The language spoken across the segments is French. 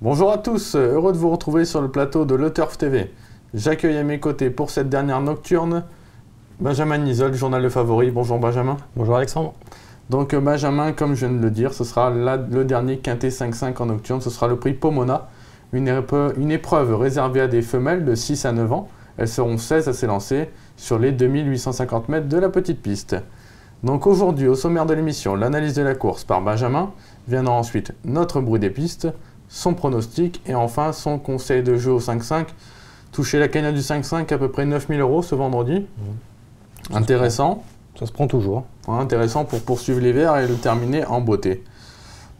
Bonjour à tous, heureux de vous retrouver sur le plateau de Le Turf TV. J'accueille à mes côtés pour cette dernière nocturne Benjamin Nisol, journal Le Favori. Bonjour Benjamin. Bonjour Alexandre. Donc Benjamin, comme je viens de le dire, ce sera le dernier quintet 5-5 en nocturne, ce sera le prix Pomona, une épreuve réservée à des femelles de 6 à 9 ans. Elles seront 16 à s'élancer sur les 2850 mètres de la petite piste. Donc aujourd'hui, au sommaire de l'émission, l'analyse de la course par Benjamin, viendra ensuite notre bruit des pistes, son pronostic et enfin son conseil de jeu au 5-5. Toucher la cagnotte du 5-5 à peu près 9000 € ce vendredi. Intéressant. Ça se prend toujours. Intéressant pour poursuivre l'hiver et le terminer en beauté.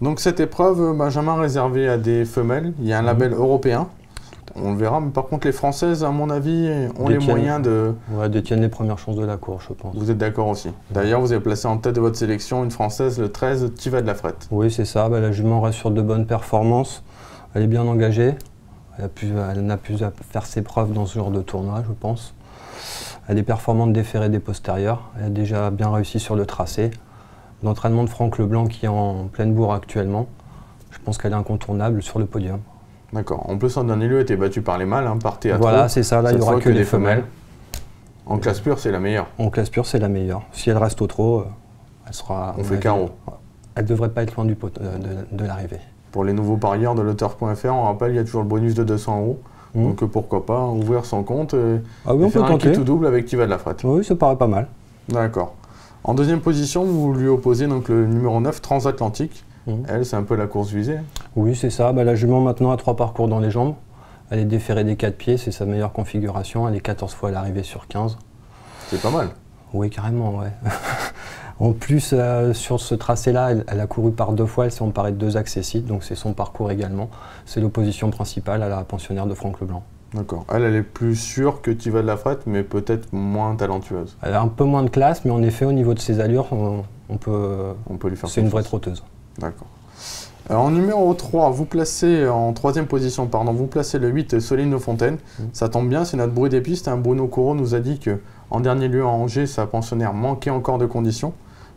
Donc cette épreuve, Benjamin, réservée à des femelles. Il y a un label européen. On le verra, mais par contre les Françaises, à mon avis, ont les moyens de... Ouais, détiennent les premières chances de la course, je pense. Vous êtes d'accord aussi. D'ailleurs, vous avez placé en tête de votre sélection une Française, le 13, Tiva de la Frette. Oui, c'est ça. La jument reste sur de bonnes performances. Elle est bien engagée. Elle n'a plus à faire ses preuves dans ce genre de tournoi, je pense. Elle est performante des fers et des postérieurs. Elle a déjà bien réussi sur le tracé. L'entraînement de Franck Leblanc qui est en pleine bourre actuellement, je pense qu'elle est incontournable sur le podium. D'accord. En plus, en dernier lieu, elle a été battue par les mâles, par Théâtre. Voilà, c'est ça. Là, il n'y aura que les femelles. En classe pure, c'est la meilleure. En classe pure, c'est la meilleure. Si elle reste au trot, elle sera... On fait carreau. Elle ne devrait pas être loin de l'arrivée. Pour les nouveaux parieurs de leturf.fr, on rappelle, il y a toujours le bonus de 200 €. Donc pourquoi pas ouvrir son compte et faire un kit tout double avec Tiva de la Frette. Oui, ça paraît pas mal. D'accord. En deuxième position, vous lui opposez donc le numéro 9, Transatlantique. Elle, c'est un peu la course visée. Oui, c'est ça. La jument maintenant a 3 parcours dans les jambes. Elle est déférée des 4 pieds, c'est sa meilleure configuration. Elle est 14 fois à l'arrivée sur 15. C'est pas mal. Oui, carrément, ouais. En plus, sur ce tracé-là, elle a couru par 2 fois, elle s'est emparée de 2 accessibles, donc c'est son parcours également. C'est l'opposition principale à la pensionnaire de Franck Leblanc. D'accord. Elle est plus sûre que Tiva de la Frette, mais peut-être moins talentueuse. Elle a un peu moins de classe, mais en effet, au niveau de ses allures, on peut lui faire. C'est une vraie trotteuse. D'accord. En numéro 3, vous placez, en troisième position, pardon, vous placez le 8, Soline Fontaine. Ça tombe bien, c'est notre bruit des pistes. Bruno Corot nous a dit qu'en dernier lieu à Angers, sa pensionnaire manquait encore de conditions.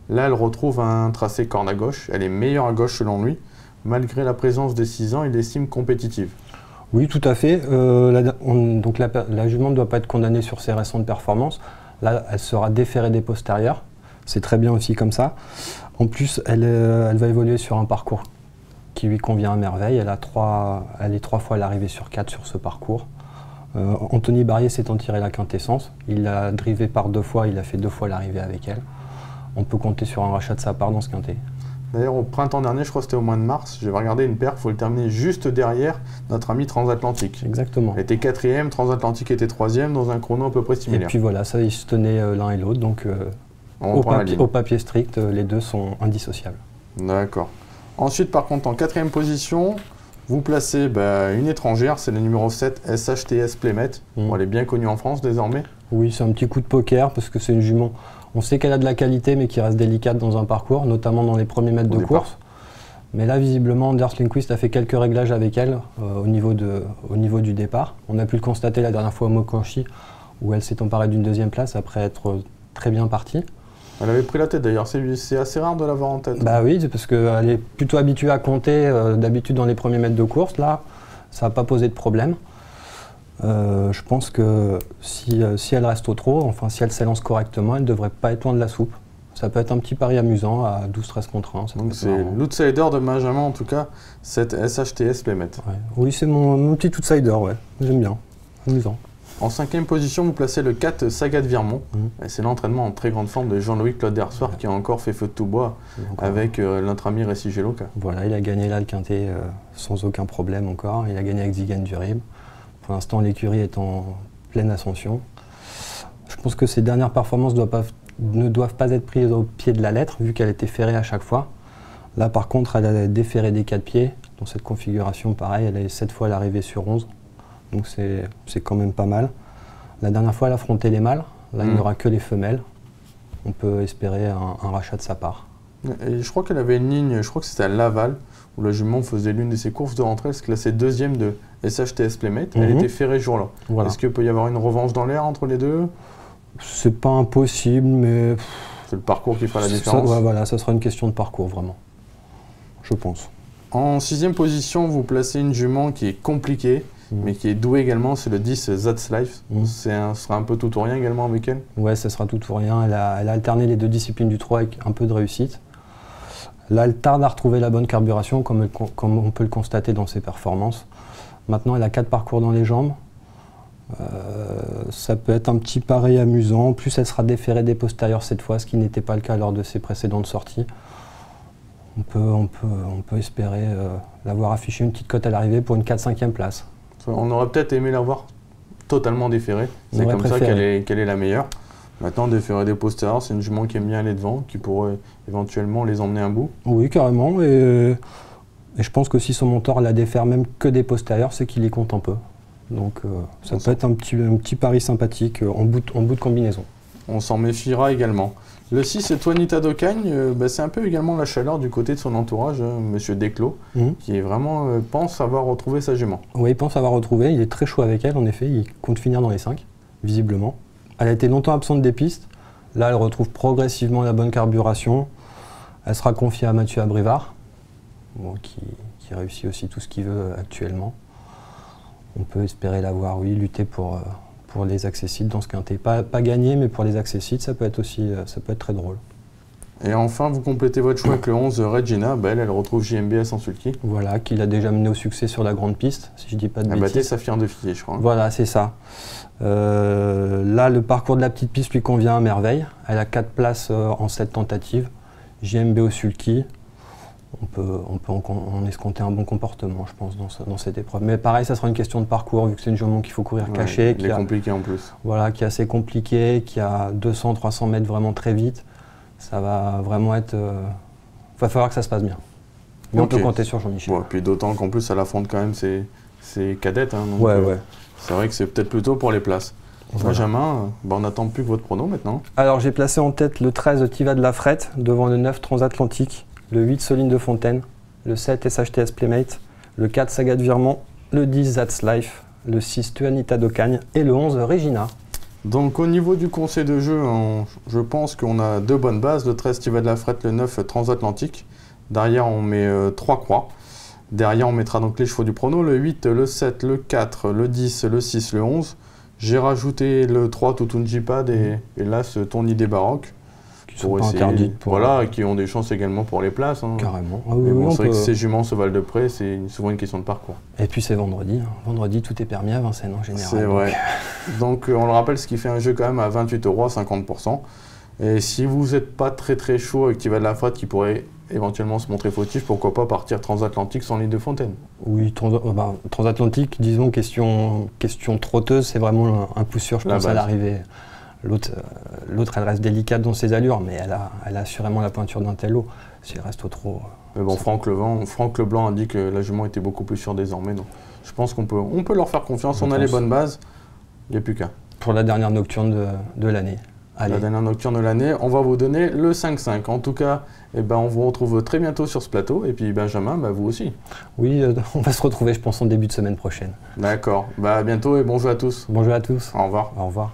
Là, elle retrouve un tracé corne à gauche. Elle est meilleure à gauche selon lui. Malgré la présence des 6 ans, il l'estime compétitive. Oui, tout à fait. Donc la jument ne doit pas être condamnée sur ses récentes performances. Là, elle sera déférée des postérieurs. C'est très bien aussi comme ça. En plus, elle va évoluer sur un parcours qui lui convient à merveille. Elle est 3 fois à l'arrivée sur 4 sur ce parcours. Anthony Barrier s'est en tiré la quintessence. Il l'a drivé par 2 fois, il a fait 2 fois l'arrivée avec elle. On peut compter sur un rachat de sa part dans ce quintet. D'ailleurs, au printemps dernier, je crois que c'était au mois de mars, j'avais regardé une paire, il faut le terminer juste derrière notre ami Transatlantique. Exactement. Elle était 4e, Transatlantique était 3e, dans un chrono à peu près similaire. Et puis voilà, ça, ils se tenaient l'un et l'autre, donc au papier strict, les deux sont indissociables. D'accord. Ensuite, par contre, en 4e position, vous placez une étrangère, c'est le numéro 7, SHTS Playmet. Bon, elle est bien connue en France désormais. Oui, c'est un petit coup de poker, parce que c'est une jument. On sait qu'elle a de la qualité, mais qui reste délicate dans un parcours, notamment dans les premiers mètres de course. Mais là, visiblement, Anders Lindqvist a fait quelques réglages avec elle au niveau du départ. On a pu le constater la dernière fois au Mokanchi, où elle s'est emparée d'une 2e place après être très bien partie. Elle avait pris la tête d'ailleurs, c'est assez rare de l'avoir en tête. Bah oui, c'est parce qu'elle est plutôt habituée à compter d'habitude dans les premiers mètres de course. Là, ça n'a pas posé de problème. Je pense que si elle reste au trot, enfin si elle s'élance correctement, elle ne devrait pas être loin de la soupe. Ça peut être un petit pari amusant à 12-13 contre 1. Donc c'est l'outsider de Benjamin en tout cas, cette SHTS Playmet. Ouais. Oui, c'est mon petit outsider, ouais. J'aime bien, amusant. En 5e position, vous placez le 4 Saga de Virmont. C'est l'entraînement en très grande forme de Jean-Louis Claude Dersoir qui a encore fait feu de tout bois avec notre ami Récy Géloca. Voilà, il a gagné là le quintet sans aucun problème encore. Il a gagné avec Zigan Durib. Pour l'instant, l'écurie est en pleine ascension. Je pense que ses dernières performances ne doivent pas être prises au pied de la lettre, vu qu'elle était ferrée à chaque fois. Là, par contre, elle a déféré des 4 pieds. Dans cette configuration, pareil, elle est 7 fois à l'arrivée sur 11. Donc c'est quand même pas mal. La dernière fois, elle a affronté les mâles. Là, il n'y aura que les femelles. On peut espérer un rachat de sa part. Et je crois qu'elle avait une ligne, je crois que c'était à Laval, où la jument faisait l'une de ses courses de rentrée. Elle se classait 2e de SHTS Playmet. Elle était ferrée ce jour-là. Voilà. Est-ce qu'il peut y avoir une revanche dans l'air entre les deux? C'est pas impossible, mais... C'est le parcours qui fera la différence. Voilà, ça sera une question de parcours, vraiment. Je pense. En 6e position, vous placez une jument qui est compliquée, mais qui est douée également, c'est le 10 That's Life. Ce sera un peu tout ou rien également avec elle? Ouais, ça sera tout ou rien. Elle a alterné les 2 disciplines du 3 avec un peu de réussite. Là, elle tarde à retrouver la bonne carburation, comme on peut le constater dans ses performances. Maintenant, elle a 4 parcours dans les jambes. Ça peut être un petit pari amusant. En plus, elle sera déférée des postérieurs cette fois, ce qui n'était pas le cas lors de ses précédentes sorties. On peut espérer l'avoir affiché une petite cote à l'arrivée pour une 4-5e place. On aurait peut-être aimé la voir totalement déférée. C'est comme ça qu'elle est la meilleure. Maintenant, déférer des postérieurs, c'est une jument qui aime bien aller devant, qui pourrait éventuellement les emmener un bout. Oui, carrément. Et je pense que si son monteur la défère même que des postérieurs, c'est qu'il y compte un peu. Donc ça peut être un petit pari sympathique en bout de combinaison. On s'en méfiera également. Le 6, c'est Tuanita d'Ocagne. C'est un peu également la chaleur du côté de son entourage, Monsieur Desclos, qui est vraiment pense avoir retrouvé sa jument. Oui, il pense avoir retrouvé. Il est très chaud avec elle, en effet. Il compte finir dans les 5, visiblement. Elle a été longtemps absente des pistes. Là, elle retrouve progressivement la bonne carburation. Elle sera confiée à Mathieu Abrivard, qui réussit aussi tout ce qu'il veut actuellement. On peut espérer la voir, oui, lutter pour les accessites dans ce quintet. Pas gagner, mais pour les accessites, ça peut être très drôle. Et enfin, vous complétez votre choix avec le 11, Regina. Elle retrouve JMBS en sulky. Voilà, qui l'a déjà mené au succès sur la grande piste, si je ne dis pas de bêtises. Batté Saphir de Fillet, je crois. Voilà, c'est ça. Là, le parcours de la petite piste lui convient à merveille. Elle a 4 places en 7 tentatives. JMB au sulky. On peut en escompter un bon comportement, je pense, dans cette épreuve. Mais pareil, ça sera une question de parcours, vu que c'est une jument qu'il faut courir caché. Il est compliqué en plus. Voilà, qui est assez compliqué, qui a 200-300 mètres vraiment très vite. Ça va vraiment être... va falloir que ça se passe bien. Mais on peut compter sur Jean-Michel. Ouais, puis d'autant qu'en plus, elle affronte quand même ses cadettes. Hein, donc, ouais. C'est vrai que c'est peut-être plutôt pour les places. Voilà. Benjamin, on n'attend plus que votre prono maintenant. Alors, j'ai placé en tête le 13 Tiva de la Frette, devant le 9 Transatlantique, le 8 Soline de Fontaine, le 7 SHTS Playmate, le 4 Saga de Virement, le 10 That's Life, le 6 Tuanita d'Ocagne et le 11 Regina. Donc au niveau du conseil de jeu, je pense qu'on a 2 bonnes bases, le 13 Tiva de la Frette, le 9 Transatlantique. Derrière on met 3 croix. Derrière on mettra donc les chevaux du prono, le 8, le 7, le 4, le 10, le 6, le 11. J'ai rajouté le 3 Tutunjipad et là ce Tournis des Baroques. Qui sont pas interdites voilà, qui ont des chances également pour les places. Hein. Carrément. Ah, oui, bon, c'est vrai que ces juments se valent de près, c'est souvent une question de parcours. Et puis c'est vendredi. Hein. Vendredi, tout est permis à Vincennes en général. C'est vrai. Donc on le rappelle, ce qui fait un jeu quand même à 28 € à 50%. Et si vous n'êtes pas très chaud avec Tiva de la Frette qui pourrait éventuellement se montrer fautif, pourquoi pas partir Transatlantique sans ligne de Fontaine? Oui, Transatlantique, disons, question trotteuse, c'est vraiment un coup sûr, je pense, à l'arrivée. L'autre, elle reste délicate dans ses allures, mais elle a assurément la pointure d'un tel lot. Si elle reste au trop... Mais bon, Franck Leblanc a dit que la jument était beaucoup plus sûre désormais. Donc je pense qu'on peut leur faire confiance. On a les bonnes bases, il n'y a plus qu'à. Pour la dernière nocturne de l'année. La dernière nocturne de l'année, on va vous donner le 5-5. En tout cas, on vous retrouve très bientôt sur ce plateau. Et puis Benjamin, vous aussi. Oui, on va se retrouver, je pense, en début de semaine prochaine. D'accord. À bientôt et bonjour à tous. Bonjour à tous. Au revoir. Au revoir.